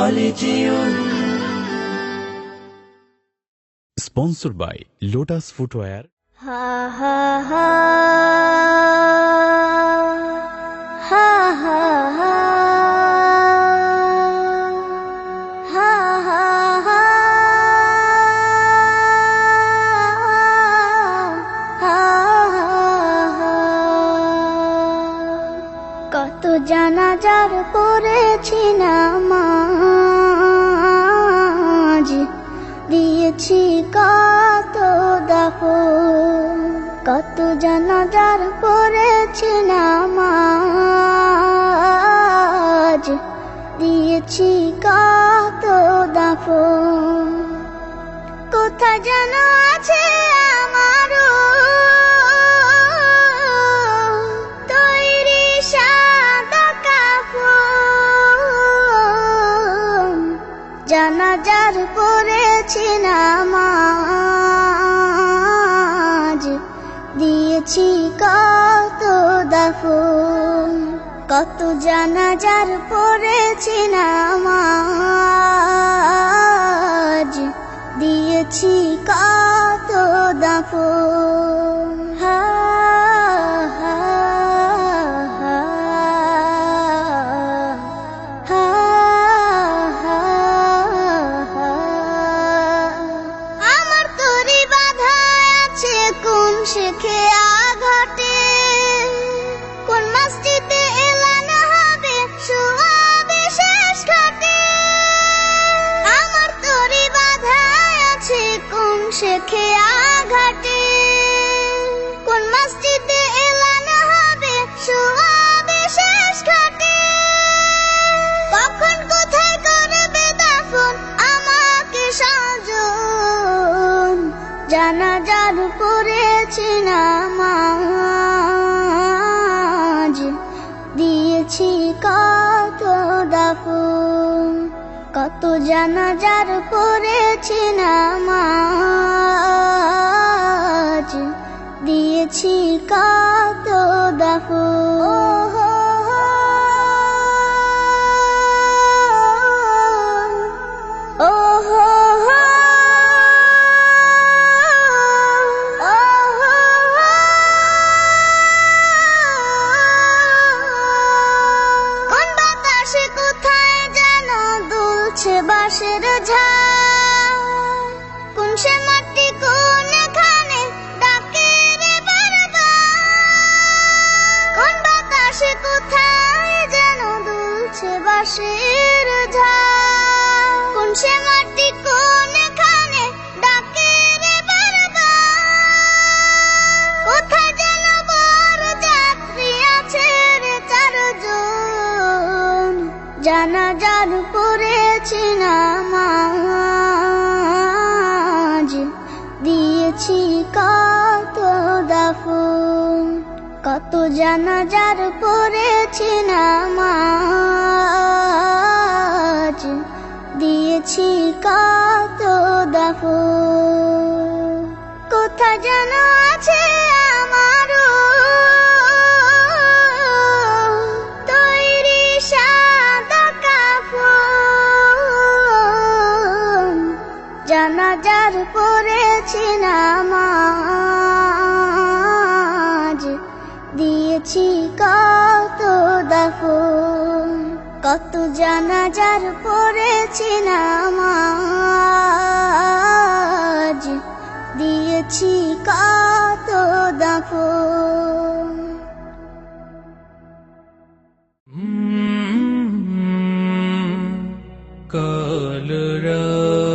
Collegium. Sponsored by Lotus Footwear. Ha ha ha ha ha ha ha ha ha কত জানাজার পড়েছি নামাজ দিয়েছি কত দাফন কত জানাজার পড়েছি নামাজ দিয়েছি কত দাফন কোথায় যেন আছে আমারও তৈরি সাদা কাফন জানাজার পড়েছি নামাজ দিয়েছি কত দাফন কত জানাজার পড়েছি নামাজ দিয়েছি কত দাফন হা হা হা হা হা হা আমার তরি বাধা আছে কোন শেখে আঘাটে কোন মসজিদে এলান হবে সুয়াবে শেষ ঘাটে আমার তরি বাধা আছে কোন শেখে আঘাটে কোন মসজিদে এলান হবে সুয়াবে শেষ ঘাটে কখন কোথায় করবে দাফন আমাকে সাজন জানাজার পড়েছি নামাজ দিয়েছি কত দাফন কত জানাজার পড়েছি নামাজ দিয়েছি কত দাফন ও হো হো কোন বাতাসে কোথায় যেন দুলছে বাঁশের ঝাড় কোন সে মাটি কোন এখানে ডাকে রে বারবার কোন বাতাসে কোথায় যেন দুলছে বাঁশের ঝাড় কোন সে মাটি কোন এখানে ডাকে রে বারবার কোথায় যেন বড় যাত্রী আছে রে চারজন জানাজার পড়েছি নামাজ দিয়েছি কত দাফন কত জানাজার পড়েছি নামাজ দিয়েছি কত দাফন কোথায় যেন আছে আমারও তৈরি সাদা কাফন জানাজার পড়েছি নামাজ দিয়েছি কত দাফন কত জানাজার পড়েছি নামাজ দিয়েছি কত দাফন Colorado